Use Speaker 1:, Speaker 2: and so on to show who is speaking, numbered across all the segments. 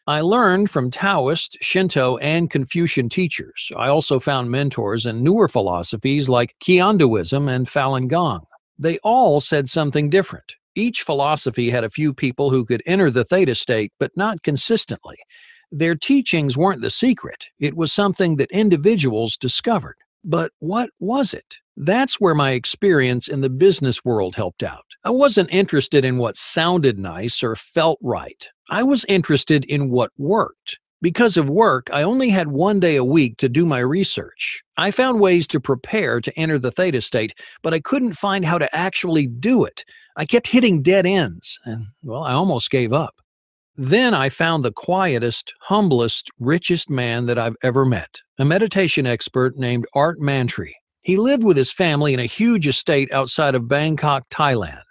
Speaker 1: I learned from Taoist, Shinto, and Confucian teachers. I also found mentors in newer philosophies like Qiandoism and Falun Gong. They all said something different. Each philosophy had a few people who could enter the theta state, but not consistently. Their teachings weren't the secret, it was something that individuals discovered. But what was it? That's where my experience in the business world helped out. I wasn't interested in what sounded nice or felt right. I was interested in what worked. Because of work, I only had 1 day a week to do my research. I found ways to prepare to enter the theta state, but I couldn't find how to actually do it. I kept hitting dead ends, and, well, I almost gave up. Then I found the quietest, humblest, richest man that I've ever met, a meditation expert named Art Mantri. He lived with his family in a huge estate outside of Bangkok, Thailand.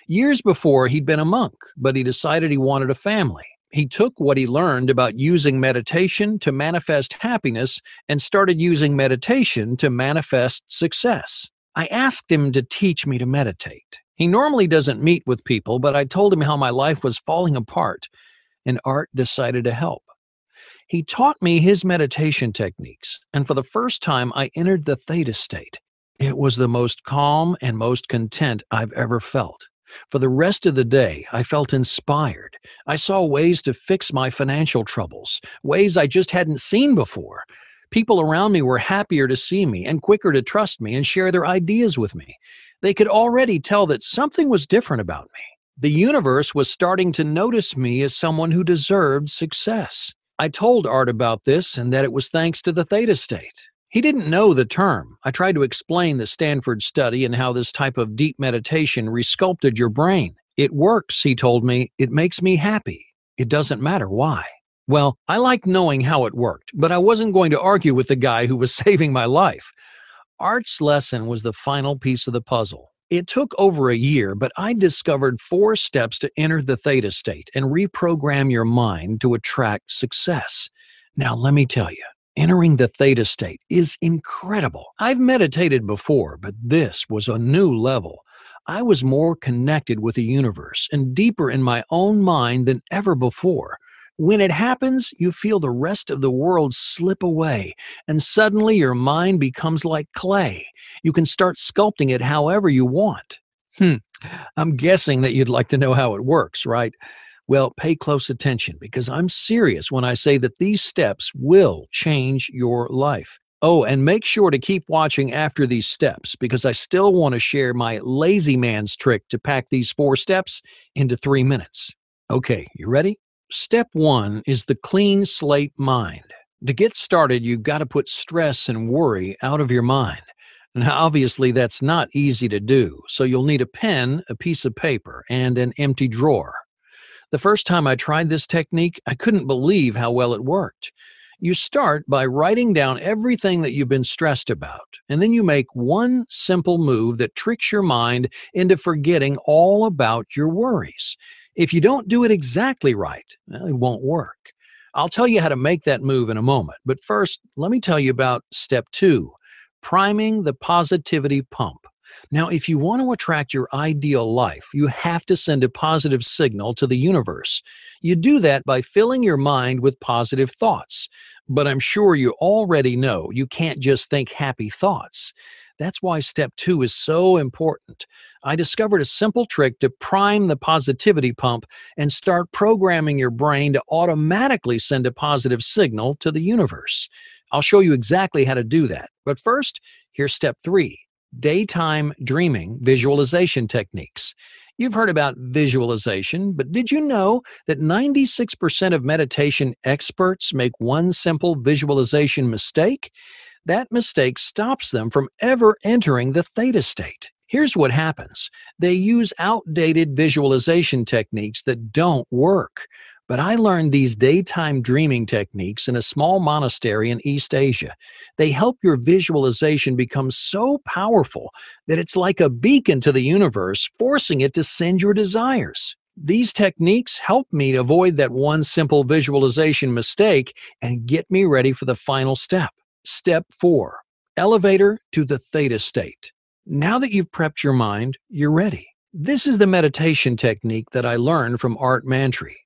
Speaker 1: Years before, he'd been a monk, but he decided he wanted a family. He took what he learned about using meditation to manifest happiness and started using meditation to manifest success. I asked him to teach me to meditate. He normally doesn't meet with people, but I told him how my life was falling apart, and Art decided to help. He taught me his meditation techniques, and for the first time, I entered the theta state. It was the most calm and most content I've ever felt. For the rest of the day, I felt inspired. I saw ways to fix my financial troubles, ways I just hadn't seen before. People around me were happier to see me and quicker to trust me and share their ideas with me. They could already tell that something was different about me. The universe was starting to notice me as someone who deserved success. I told Art about this and that it was thanks to the theta state. He didn't know the term. I tried to explain the Stanford study and how this type of deep meditation resculpted your brain. It works, he told me. It makes me happy. It doesn't matter why. Well, I liked knowing how it worked, but I wasn't going to argue with the guy who was saving my life. Art's lesson was the final piece of the puzzle. It took over a year, but I discovered 4 steps to enter the theta state and reprogram your mind to attract success. Now, let me tell you, entering the theta state is incredible. I've meditated before, but this was a new level. I was more connected with the universe and deeper in my own mind than ever before. When it happens, you feel the rest of the world slip away, and suddenly your mind becomes like clay. You can start sculpting it however you want. I'm guessing that you'd like to know how it works, right? Well, pay close attention because I'm serious when I say that these steps will change your life. Oh, and make sure to keep watching after these steps because I still want to share my lazy man's trick to pack these 4 steps into 3 minutes. Okay, you ready? Step 1 is the clean slate mind. To get started, you've got to put stress and worry out of your mind. Now, obviously, that's not easy to do, so you'll need a pen, a piece of paper, and an empty drawer. The first time I tried this technique, I couldn't believe how well it worked. You start by writing down everything that you've been stressed about, and then you make one simple move that tricks your mind into forgetting all about your worries. If you don't do it exactly right, well, it won't work. I'll tell you how to make that move in a moment, but first, let me tell you about step 2, priming the positivity pump. Now, if you want to attract your ideal life, you have to send a positive signal to the universe. You do that by filling your mind with positive thoughts. But I'm sure you already know you can't just think happy thoughts. That's why step 2 is so important. I discovered a simple trick to prime the positivity pump and start programming your brain to automatically send a positive signal to the universe. I'll show you exactly how to do that. But first, here's step 3. Daytime dreaming visualization techniques. You've heard about visualization, but did you know that 96% of meditation experts make one simple visualization mistake? That mistake stops them from ever entering the theta state. Here's what happens. They use outdated visualization techniques that don't work. But I learned these daytime dreaming techniques in a small monastery in East Asia. They help your visualization become so powerful that it's like a beacon to the universe, forcing it to send your desires. These techniques help me to avoid that one simple visualization mistake and get me ready for the final step. Step 4. Elevator to the theta state. Now that you've prepped your mind, you're ready. This is the meditation technique that I learned from Art Mantri.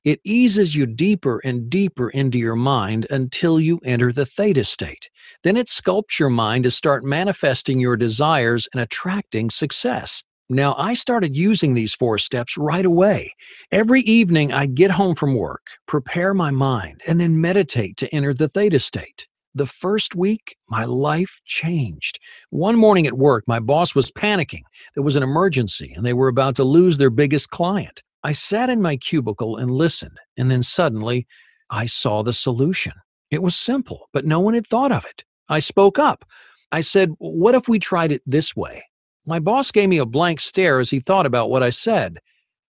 Speaker 1: It eases you deeper and deeper into your mind until you enter the theta state. Then it sculpts your mind to start manifesting your desires and attracting success. Now, I started using these 4 steps right away. Every evening, I'd get home from work, prepare my mind, and then meditate to enter the theta state. The first week, my life changed. One morning at work, my boss was panicking. There was an emergency, and they were about to lose their biggest client. I sat in my cubicle and listened, and then suddenly, I saw the solution. It was simple, but no one had thought of it. I spoke up. I said, "What if we tried it this way?" My boss gave me a blank stare as he thought about what I said.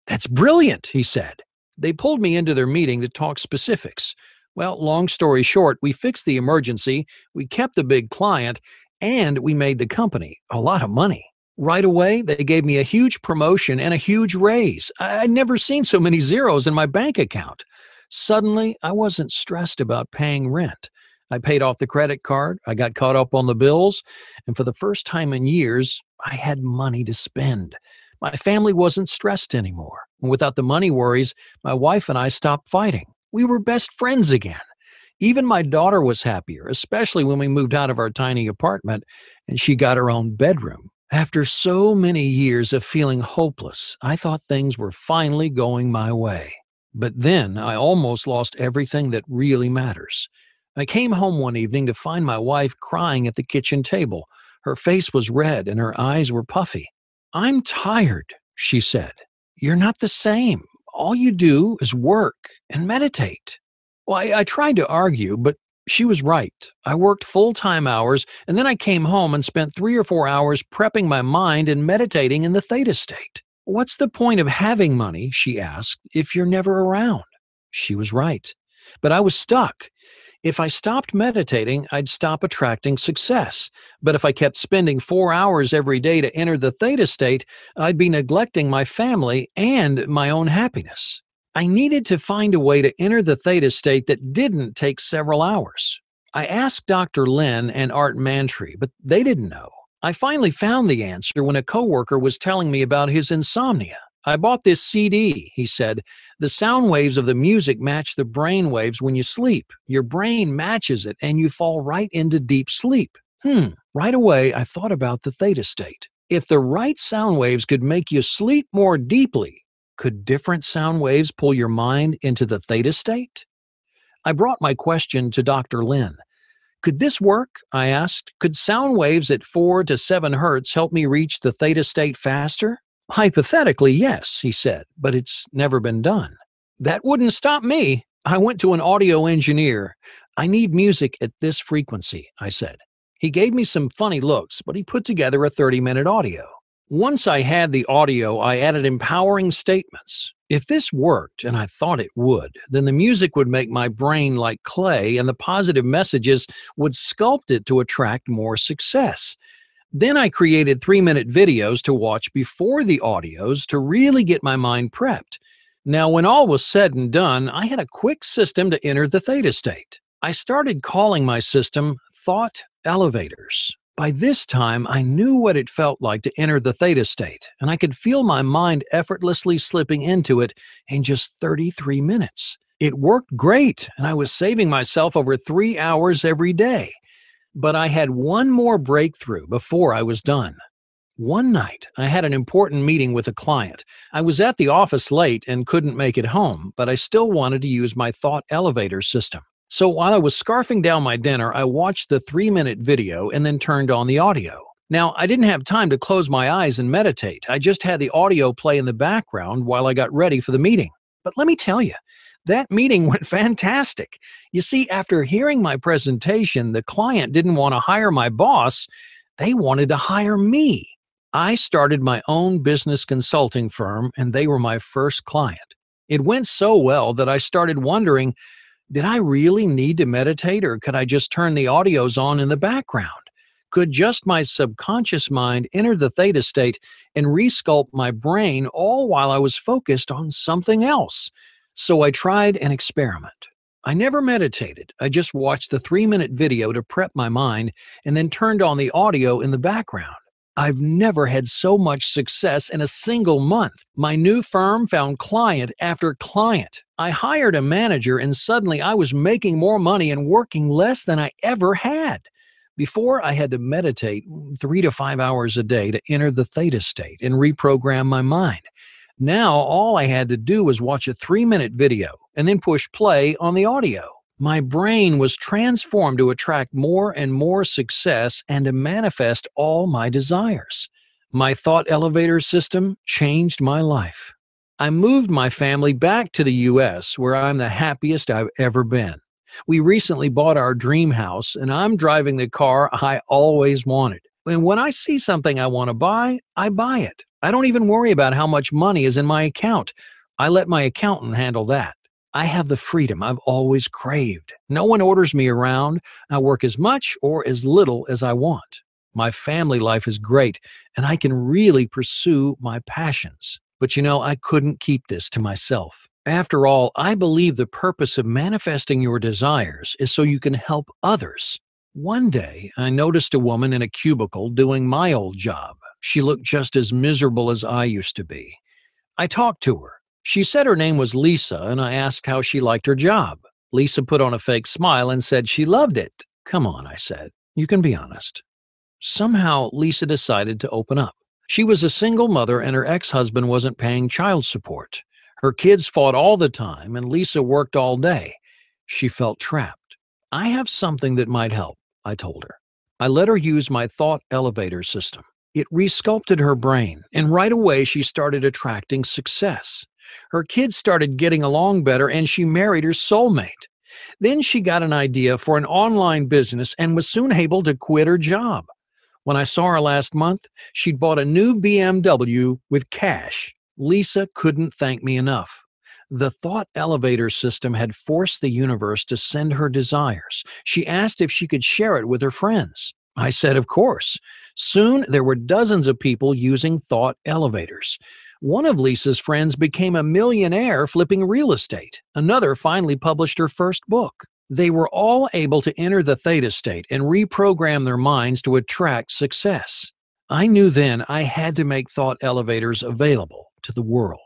Speaker 1: "That's brilliant," he said. They pulled me into their meeting to talk specifics. Well, long story short, we fixed the emergency, we kept the big client, and we made the company a lot of money. Right away, they gave me a huge promotion and a huge raise. I'd never seen so many zeros in my bank account. Suddenly, I wasn't stressed about paying rent. I paid off the credit card, I got caught up on the bills, and for the first time in years, I had money to spend. My family wasn't stressed anymore. And without the money worries, my wife and I stopped fighting. We were best friends again. Even my daughter was happier, especially when we moved out of our tiny apartment and she got her own bedroom. After so many years of feeling hopeless, I thought things were finally going my way. But then I almost lost everything that really matters. I came home one evening to find my wife crying at the kitchen table. Her face was red and her eyes were puffy. "I'm tired," she said. "You're not the same. All you do is work and meditate." Well, I tried to argue, but she was right. I worked full-time hours, and then I came home and spent 3 or 4 hours prepping my mind and meditating in the theta state. "What's the point of having money," she asked, "if you're never around?" She was right. But I was stuck. If I stopped meditating, I'd stop attracting success. But if I kept spending 4 hours every day to enter the theta state, I'd be neglecting my family and my own happiness. I needed to find a way to enter the theta state that didn't take several hours. I asked Dr. Lin and Art Mantry, but they didn't know. I finally found the answer when a coworker was telling me about his insomnia. "I bought this CD," he said. "The sound waves of the music match the brain waves when you sleep. Your brain matches it and you fall right into deep sleep." Right away, I thought about the theta state. If the right sound waves could make you sleep more deeply, could different sound waves pull your mind into the theta state? I brought my question to Dr. Lin. "Could this work?" I asked. "Could sound waves at 4 to 7 hertz help me reach the theta state faster?" "Hypothetically, yes," he said, "but it's never been done." That wouldn't stop me. I went to an audio engineer. "I need music at this frequency," I said. He gave me some funny looks, but he put together a 30-minute audio. Once I had the audio, I added empowering statements. If this worked, and I thought it would, then the music would make my brain like clay, and the positive messages would sculpt it to attract more success. Then I created 3-minute videos to watch before the audios to really get my mind prepped. Now, when all was said and done, I had a quick system to enter the theta state. I started calling my system Thought Elevators. By this time, I knew what it felt like to enter the theta state, and I could feel my mind effortlessly slipping into it in just 33 minutes. It worked great, and I was saving myself over 3 hours every day. But I had one more breakthrough before I was done. One night, I had an important meeting with a client. I was at the office late and couldn't make it home, but I still wanted to use my thought elevator system. So while I was scarfing down my dinner, I watched the 3-minute video and then turned on the audio. Now, I didn't have time to close my eyes and meditate. I just had the audio play in the background while I got ready for the meeting. But let me tell you, that meeting went fantastic. You see, after hearing my presentation, the client didn't want to hire my boss. They wanted to hire me. I started my own business consulting firm, and they were my first client. It went so well that I started wondering, did I really need to meditate, or could I just turn the audios on in the background? Could just my subconscious mind enter the theta state and resculpt my brain all while I was focused on something else? So I tried an experiment. I never meditated. I just watched the 3-minute video to prep my mind and then turned on the audio in the background. I've never had so much success in a single month. My new firm found client after client. I hired a manager and suddenly I was making more money and working less than I ever had. Before, I had to meditate 3 to 5 hours a day to enter the theta state and reprogram my mind. Now, all I had to do was watch a 3-minute video and then push play on the audio. My brain was transformed to attract more and more success and to manifest all my desires. My thought elevator system changed my life. I moved my family back to the US, where I'm the happiest I've ever been. We recently bought our dream house, and I'm driving the car I always wanted. And when I see something I want to buy, I buy it. I don't even worry about how much money is in my account. I let my accountant handle that. I have the freedom I've always craved. No one orders me around. I work as much or as little as I want. My family life is great, and I can really pursue my passions. But I couldn't keep this to myself. After all, I believe the purpose of manifesting your desires is so you can help others. One day, I noticed a woman in a cubicle doing my old job. She looked just as miserable as I used to be. I talked to her. She said her name was Lisa, and I asked how she liked her job. Lisa put on a fake smile and said she loved it. Come on, I said. You can be honest. Somehow, Lisa decided to open up. She was a single mother and her ex-husband wasn't paying child support. Her kids fought all the time and Lisa worked all day. She felt trapped. I have something that might help, I told her. I let her use my thought elevator system. It resculpted her brain, and right away she started attracting success. Her kids started getting along better and she married her soulmate. Then she got an idea for an online business and was soon able to quit her job. When I saw her last month, she'd bought a new BMW with cash. Lisa couldn't thank me enough. The thought elevator system had forced the universe to send her desires. She asked if she could share it with her friends. I said, of course. Soon there were dozens of people using thought elevators. One of Lisa's friends became a millionaire flipping real estate. Another finally published her first book. They were all able to enter the theta state and reprogram their minds to attract success. I knew then I had to make thought elevators available to the world.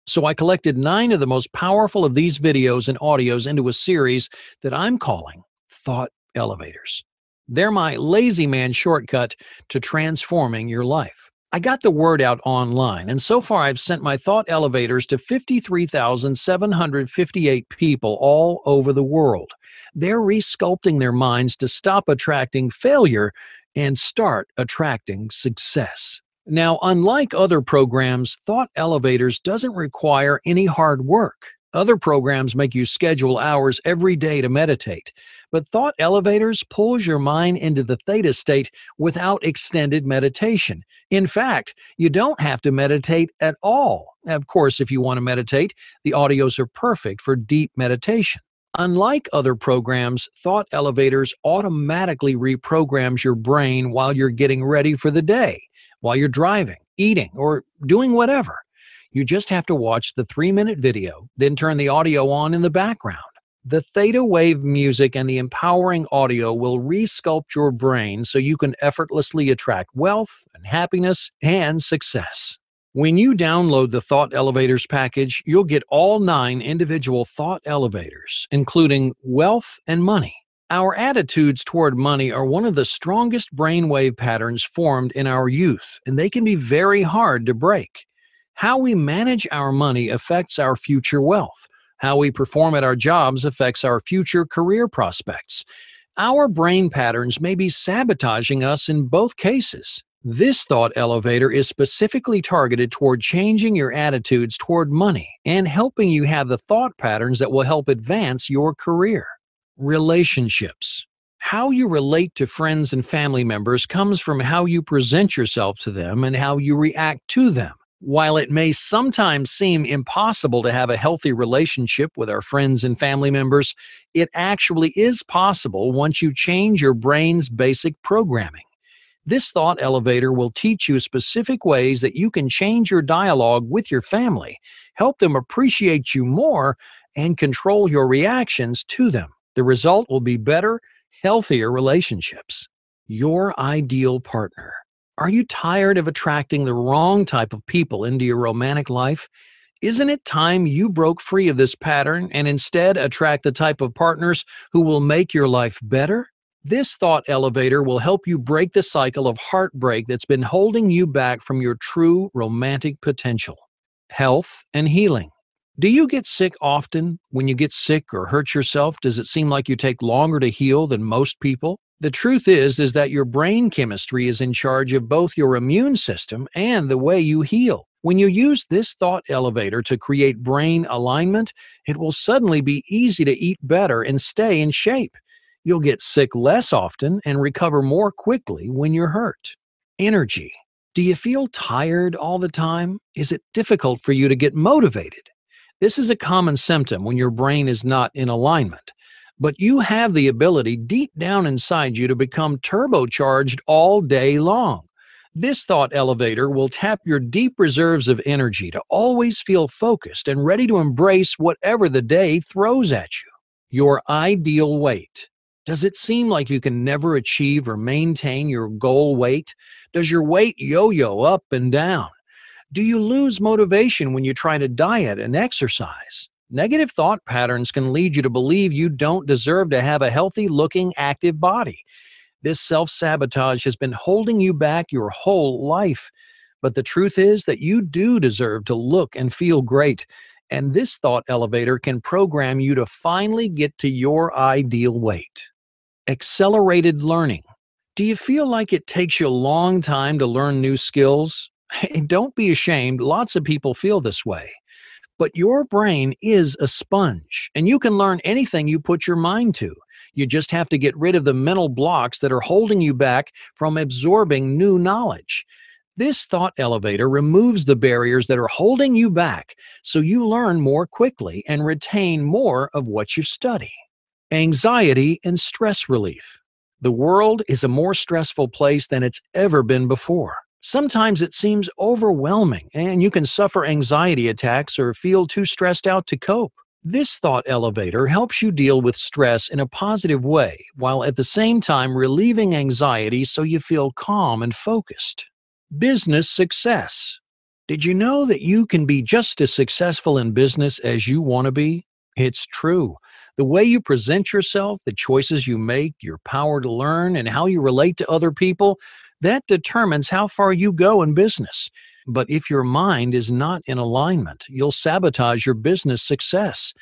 Speaker 1: So I collected 9 of the most powerful of these videos and audios into a series that I'm calling Thought Elevators. They're my lazy man shortcut to transforming your life. I got the word out online, and so far I've sent my thought elevators to 53,758 people all over the world. They're resculpting their minds to stop attracting failure and start attracting success. Now, unlike other programs, Thought Elevators doesn't require any hard work. Other programs make you schedule hours every day to meditate, but Thought Elevators pulls your mind into the theta state without extended meditation. In fact, you don't have to meditate at all. Of course, if you want to meditate, the audios are perfect for deep meditation. Unlike other programs, Thought Elevators automatically reprograms your brain while you're getting ready for the day, while you're driving, eating, or doing whatever. You just have to watch the 3-minute video, then turn the audio on in the background. The theta wave music and the empowering audio will resculpt your brain so you can effortlessly attract wealth and happiness and success. When you download the Thought Elevators package, you'll get all 9 individual thought elevators, including wealth and money. Our attitudes toward money are one of the strongest brainwave patterns formed in our youth, and they can be very hard to break. How we manage our money affects our future wealth. How we perform at our jobs affects our future career prospects. Our brain patterns may be sabotaging us in both cases. This thought elevator is specifically targeted toward changing your attitudes toward money and helping you have the thought patterns that will help advance your career. Relationships. How you relate to friends and family members comes from how you present yourself to them and how you react to them. While it may sometimes seem impossible to have a healthy relationship with our friends and family members, it actually is possible once you change your brain's basic programming. This thought elevator will teach you specific ways that you can change your dialogue with your family, help them appreciate you more, and control your reactions to them. The result will be better, healthier relationships. Your ideal partner. Are you tired of attracting the wrong type of people into your romantic life? Isn't it time you broke free of this pattern and instead attract the type of partners who will make your life better? This thought elevator will help you break the cycle of heartbreak that's been holding you back from your true romantic potential. Health and healing. Do you get sick often? When you get sick or hurt yourself, does it seem like you take longer to heal than most people? The truth is that your brain chemistry is in charge of both your immune system and the way you heal. When you use this thought elevator to create brain alignment, it will suddenly be easy to eat better and stay in shape. You'll get sick less often and recover more quickly when you're hurt. Energy. Do you feel tired all the time? Is it difficult for you to get motivated? This is a common symptom when your brain is not in alignment. But you have the ability deep down inside you to become turbocharged all day long. This thought elevator will tap your deep reserves of energy to always feel focused and ready to embrace whatever the day throws at you. Your ideal weight. Does it seem like you can never achieve or maintain your goal weight? Does your weight yo yo up and down? Do you lose motivation when you try to diet and exercise? Negative thought patterns can lead you to believe you don't deserve to have a healthy looking, active body. This self sabotage has been holding you back your whole life. But the truth is that you do deserve to look and feel great. And this thought elevator can program you to finally get to your ideal weight. Accelerated learning. Do you feel like it takes you a long time to learn new skills? Hey, don't be ashamed, lots of people feel this way. But your brain is a sponge, and you can learn anything you put your mind to. You just have to get rid of the mental blocks that are holding you back from absorbing new knowledge. This thought elevator removes the barriers that are holding you back so you learn more quickly and retain more of what you study. Anxiety and stress relief. The world is a more stressful place than it's ever been before. Sometimes it seems overwhelming, and you can suffer anxiety attacks or feel too stressed out to cope. This thought elevator helps you deal with stress in a positive way, while at the same time relieving anxiety so you feel calm and focused. Business success. Did you know that you can be just as successful in business as you want to be? It's true. The way you present yourself, the choices you make, your power to learn, and how you relate to other people, that determines how far you go in business. But if your mind is not in alignment, you'll sabotage your business success.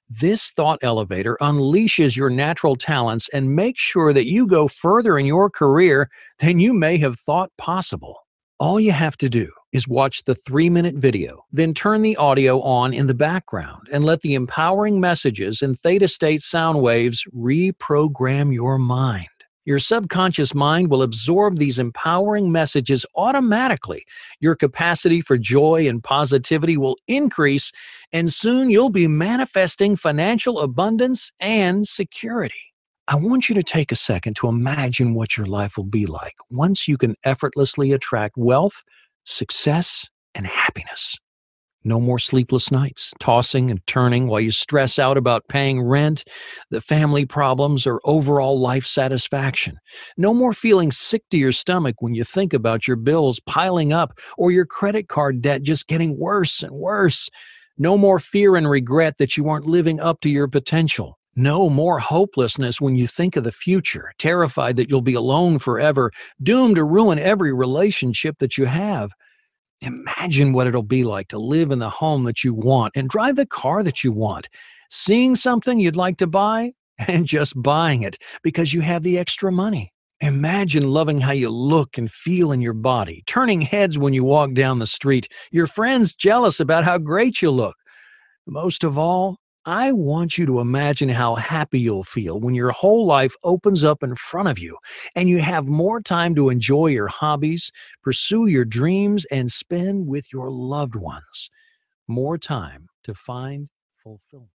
Speaker 1: This thought elevator unleashes your natural talents and makes sure that you go further in your career than you may have thought possible. All you have to do is watch the 3-minute video, then turn the audio on in the background and let the empowering messages and theta state sound waves reprogram your mind. Your subconscious mind will absorb these empowering messages automatically. Your capacity for joy and positivity will increase, and soon you'll be manifesting financial abundance and security. I want you to take a second to imagine what your life will be like once you can effortlessly attract wealth, success, and happiness. No more sleepless nights, tossing and turning while you stress out about paying rent, the family problems, or overall life satisfaction. No more feeling sick to your stomach when you think about your bills piling up or your credit card debt just getting worse and worse. No more fear and regret that you aren't living up to your potential. No more hopelessness when you think of the future, terrified that you'll be alone forever, doomed to ruin every relationship that you have. Imagine what it'll be like to live in the home that you want and drive the car that you want, seeing something you'd like to buy and just buying it because you have the extra money. Imagine loving how you look and feel in your body, turning heads when you walk down the street, your friends jealous about how great you look. Most of all, I want you to imagine how happy you'll feel when your whole life opens up in front of you and you have more time to enjoy your hobbies, pursue your dreams, and spend with your loved ones. More time to find fulfillment.